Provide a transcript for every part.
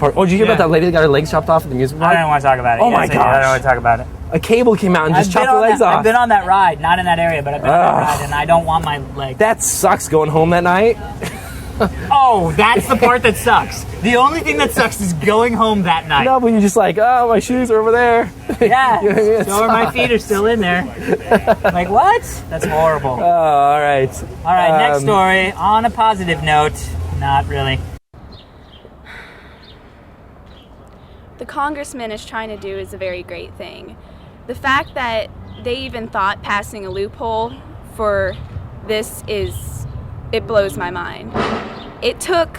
Oh, did you hear about that lady that got her legs chopped off at the amusement park? I don't want to talk about it. Oh my gosh. I don't want to talk about it. A cable came out and just chopped her legs off. I've been on that ride, not in that area, but I've been on that ride, and I don't want my leg. That sucks going home that night. Oh, that's the part that sucks. The only thing that sucks is going home that night. No, when you're just like, oh, my shoes are over there. Yeah, You know what I mean? so are my feet are still in there. Like, what? That's horrible. Oh, all right. All right, next story. On a positive note, not really. The congressman is trying to do is a very great thing. The fact that they even thought passing a loophole for this it blows my mind. It took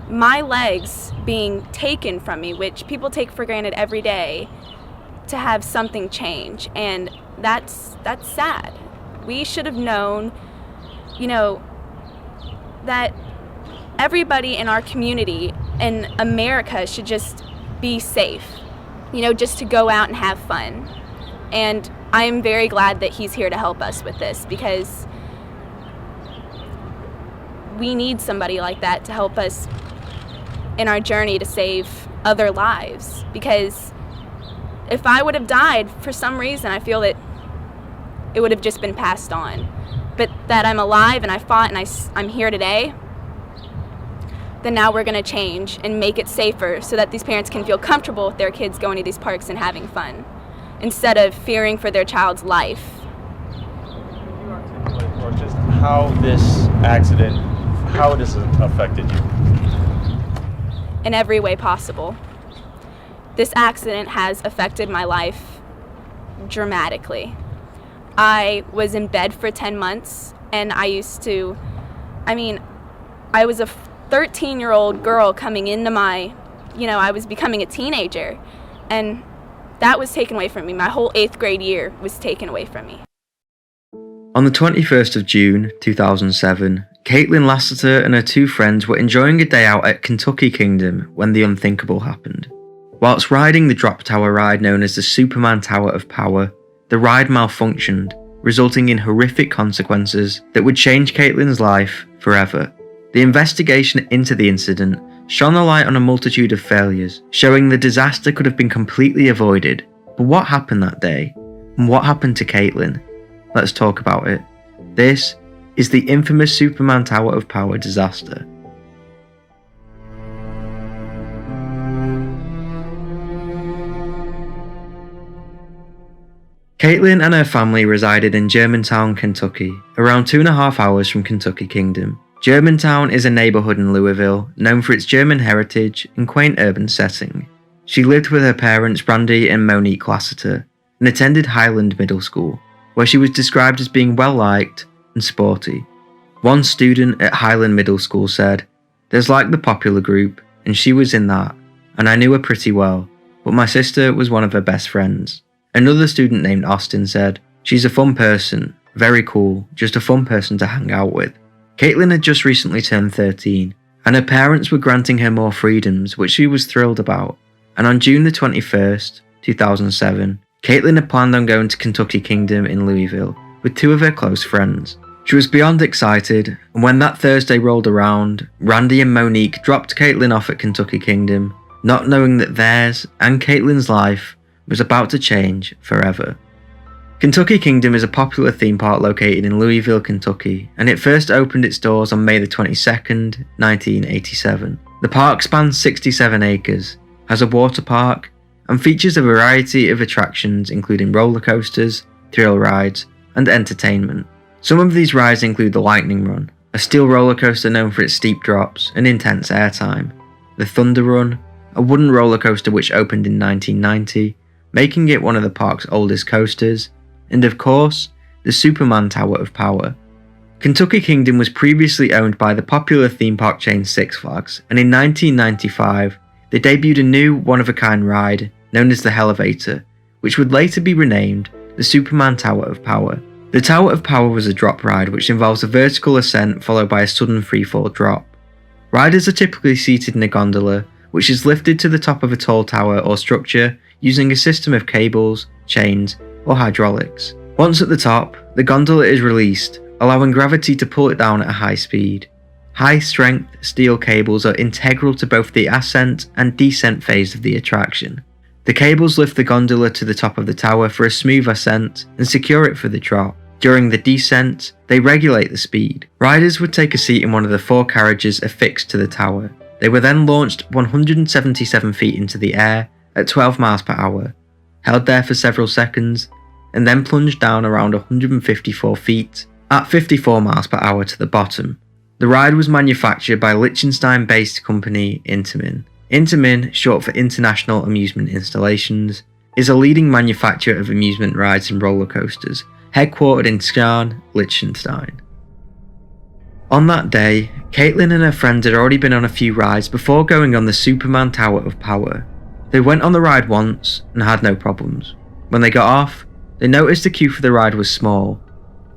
my legs being taken from me, which people take for granted every day, to have something change, and that's sad. We should have known, that everybody in our community in America should just be safe, just to go out and have fun. And I'm very glad that he's here to help us with this, because we need somebody like that to help us in our journey to save other lives. Because if I would have died for some reason, I feel that it would have just been passed on. But that I'm alive and I fought and I'm here today, then now we're going to change and make it safer so that these parents can feel comfortable with their kids going to these parks and having fun, instead of fearing for their child's life. Or just how this accident, how it has affected you? In every way possible. This accident has affected my life dramatically. I was in bed for 10 months, and I was a 13-year-old girl coming into I was becoming a teenager, and that was taken away from me. My whole 8th grade year was taken away from me. On the 21st of June 2007, Caitlin Lassiter and her two friends were enjoying a day out at Kentucky Kingdom when the unthinkable happened. Whilst riding the drop tower ride known as the Superman Tower of Power, the ride malfunctioned, resulting in horrific consequences that would change Caitlin's life forever. The investigation into the incident shone a light on a multitude of failures, showing the disaster could have been completely avoided. But what happened that day? And what happened to Caitlin? Let's talk about it. This is the infamous Superman Tower of Power disaster. Caitlin and her family resided in Germantown, Kentucky, around 2.5 hours from Kentucky Kingdom. Germantown is a neighbourhood in Louisville known for its German heritage and quaint urban setting. She lived with her parents Brandy and Monique Lassiter and attended Highland Middle School, where she was described as being well liked and sporty. One student at Highland Middle School said, "There's like the popular group, and she was in that, and I knew her pretty well, but my sister was one of her best friends." Another student named Austin said, "She's a fun person, very cool, just a fun person to hang out with." Caitlin had just recently turned 13, and her parents were granting her more freedoms, which she was thrilled about. And on June the 21st, 2007, Caitlin had planned on going to Kentucky Kingdom in Louisville with two of her close friends. She was beyond excited, and when that Thursday rolled around, Randy and Monique dropped Caitlin off at Kentucky Kingdom, not knowing that theirs and Caitlin's life was about to change forever. Kentucky Kingdom is a popular theme park located in Louisville, Kentucky, and it first opened its doors on May the 22nd, 1987. The park spans 67 acres, has a water park, and features a variety of attractions including roller coasters, thrill rides, and entertainment. Some of these rides include the Lightning Run, a steel roller coaster known for its steep drops and intense airtime, the Thunder Run, a wooden roller coaster which opened in 1990, making it one of the park's oldest coasters, and of course, the Superman Tower of Power. Kentucky Kingdom was previously owned by the popular theme park chain Six Flags, and in 1995, they debuted a new one-of-a-kind ride known as the Hellevator, which would later be renamed the Superman Tower of Power. The Tower of Power was a drop ride which involves a vertical ascent followed by a sudden freefall drop. Riders are typically seated in a gondola, which is lifted to the top of a tall tower or structure using a system of cables, chains, or hydraulics. Once at the top, the gondola is released, allowing gravity to pull it down at a high speed. High-strength steel cables are integral to both the ascent and descent phase of the attraction. The cables lift the gondola to the top of the tower for a smooth ascent and secure it for the drop. During the descent, they regulate the speed. Riders would take a seat in one of the 4 carriages affixed to the tower. They were then launched 177 feet into the air at 12 miles per hour, held there for several seconds, and then plunged down around 154 feet at 54 miles per hour to the bottom. The ride was manufactured by Liechtenstein-based company Intamin. Intamin, short for International Amusement Installations, is a leading manufacturer of amusement rides and roller coasters, headquartered in Scharn, Liechtenstein. On that day, Caitlin and her friends had already been on a few rides before going on the Superman Tower of Power. They went on the ride once and had no problems. When they got off, they noticed the queue for the ride was small.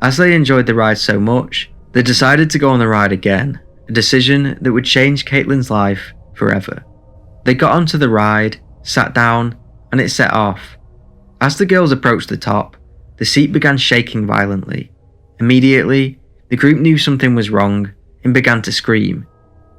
As they enjoyed the ride so much, they decided to go on the ride again, a decision that would change Caitlin's life forever. They got onto the ride, sat down, and it set off. As the girls approached the top, the seat began shaking violently. Immediately, the group knew something was wrong and began to scream.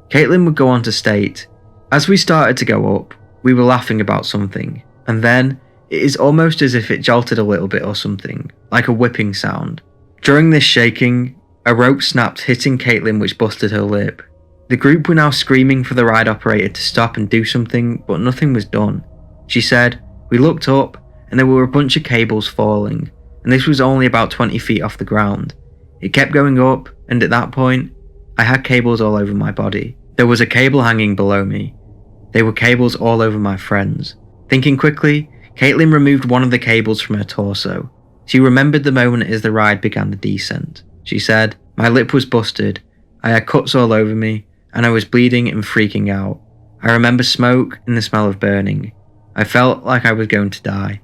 Caitlin would go on to state, "As we started to go up, we were laughing about something, and then it is almost as if it jolted a little bit or something, like a whipping sound. During this shaking, a rope snapped, hitting Caitlin, which busted her lip. The group were now screaming for the ride operator to stop and do something, but nothing was done. She said, "We looked up and there were a bunch of cables falling, and this was only about 20 feet off the ground. It kept going up, and at that point, I had cables all over my body. There was a cable hanging below me. There were cables all over my friends." Thinking quickly, Caitlin removed one of the cables from her torso. She remembered the moment as the ride began the descent. She said, "My lip was busted, I had cuts all over me, and I was bleeding and freaking out. I remember smoke and the smell of burning. I felt like I was going to die.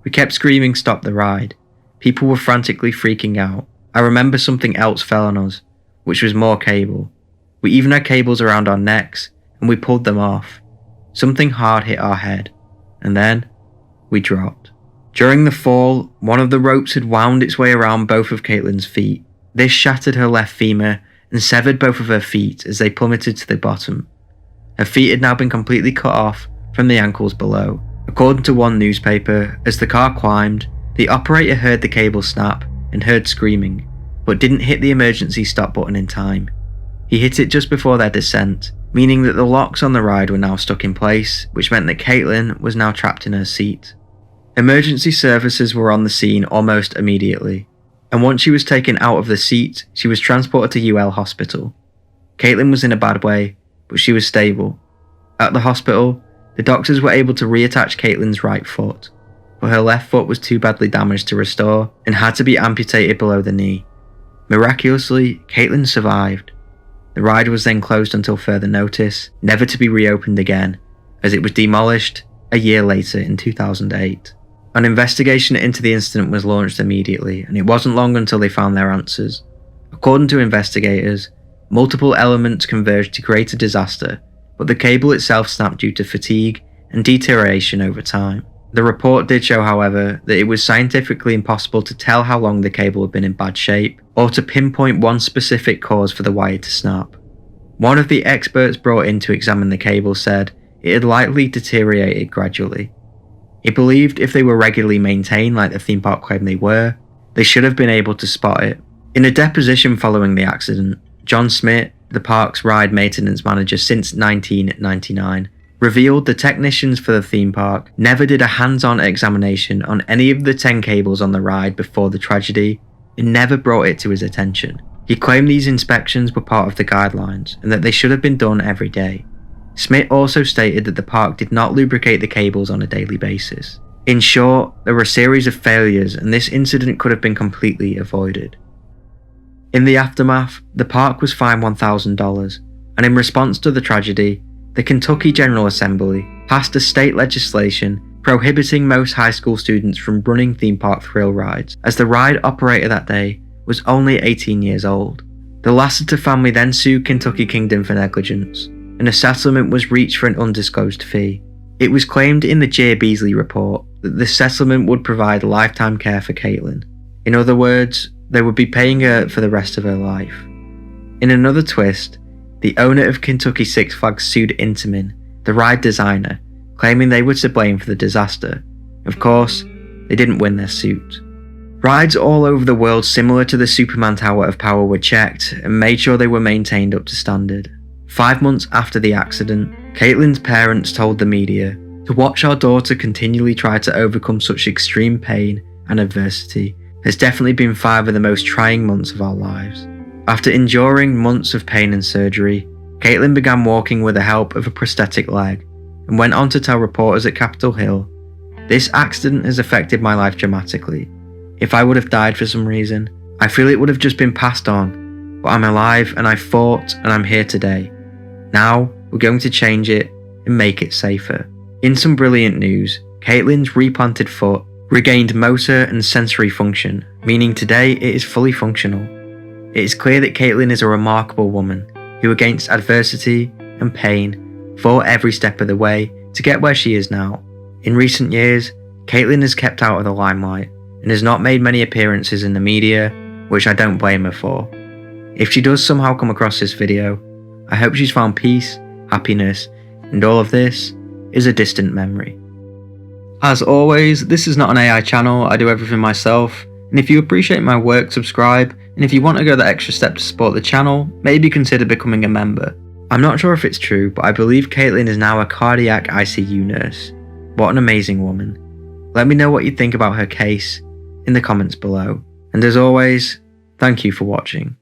We kept screaming, 'Stop the ride.' People were frantically freaking out. I remember something else fell on us, which was more cable. We even had cables around our necks, and we pulled them off. Something hard hit our head, and then we dropped." During the fall, one of the ropes had wound its way around both of Caitlin's feet. This shattered her left femur and severed both of her feet as they plummeted to the bottom. Her feet had now been completely cut off from the ankles below. According to one newspaper, as the car climbed, the operator heard the cable snap and heard screaming, but didn't hit the emergency stop button in time. He hit it just before their descent, meaning that the locks on the ride were now stuck in place, which meant that Caitlin was now trapped in her seat. Emergency services were on the scene almost immediately, and once she was taken out of the seat, she was transported to UL Hospital. Caitlin was in a bad way, but she was stable. At the hospital, the doctors were able to reattach Caitlin's right foot, but her left foot was too badly damaged to restore and had to be amputated below the knee. Miraculously, Caitlin survived. The ride was then closed until further notice, never to be reopened again, as it was demolished a year later in 2008. An investigation into the incident was launched immediately, and it wasn't long until they found their answers. According to investigators, multiple elements converged to create a disaster, but the cable itself snapped due to fatigue and deterioration over time. The report did show, however, that it was scientifically impossible to tell how long the cable had been in bad shape, or to pinpoint one specific cause for the wire to snap. One of the experts brought in to examine the cable said it had likely deteriorated gradually. He believed if they were regularly maintained like the theme park claimed they were, they should have been able to spot it. In a deposition following the accident, John Smith, the park's ride maintenance manager since 1999, revealed the technicians for the theme park never did a hands-on examination on any of the 10 cables on the ride before the tragedy and never brought it to his attention. He claimed these inspections were part of the guidelines and that they should have been done every day. Smith also stated that the park did not lubricate the cables on a daily basis. In short, there were a series of failures and this incident could have been completely avoided. In the aftermath, the park was fined $1,000, and in response to the tragedy, the Kentucky General Assembly passed a state legislation prohibiting most high school students from running theme park thrill rides, as the ride operator that day was only 18 years old. The Lasseter family then sued Kentucky Kingdom for negligence, and a settlement was reached for an undisclosed fee. It was claimed in the J. Beasley report that the settlement would provide lifetime care for Caitlin. In other words, they would be paying her for the rest of her life. In another twist, the owner of Kentucky Six Flags sued Intamin, the ride designer, claiming they were to blame for the disaster. Of course, they didn't win their suit. Rides all over the world similar to the Superman Tower of Power were checked and made sure they were maintained up to standard. 5 months after the accident, Caitlin's parents told the media, "To watch our daughter continually try to overcome such extreme pain and adversity has definitely been 5 of the most trying months of our lives." After enduring months of pain and surgery, Caitlin began walking with the help of a prosthetic leg and went on to tell reporters at Capitol Hill, "This accident has affected my life dramatically. If I would have died for some reason, I feel it would have just been passed on, but I'm alive and I fought and I'm here today. Now we're going to change it and make it safer." In some brilliant news, Caitlin's replanted foot regained motor and sensory function, meaning today it is fully functional. It is clear that Caitlin is a remarkable woman who, against adversity and pain, fought every step of the way to get where she is now. In recent years, Caitlin has kept out of the limelight and has not made many appearances in the media, which I don't blame her for. If she does somehow come across this video, I hope she's found peace, happiness, and all of this is a distant memory. As always, this is not an AI channel, I do everything myself, and if you appreciate my work, subscribe, and if you want to go the extra step to support the channel, maybe consider becoming a member. I'm not sure if it's true, but I believe Caitlin is now a cardiac ICU nurse. What an amazing woman. Let me know what you think about her case in the comments below. And as always, thank you for watching.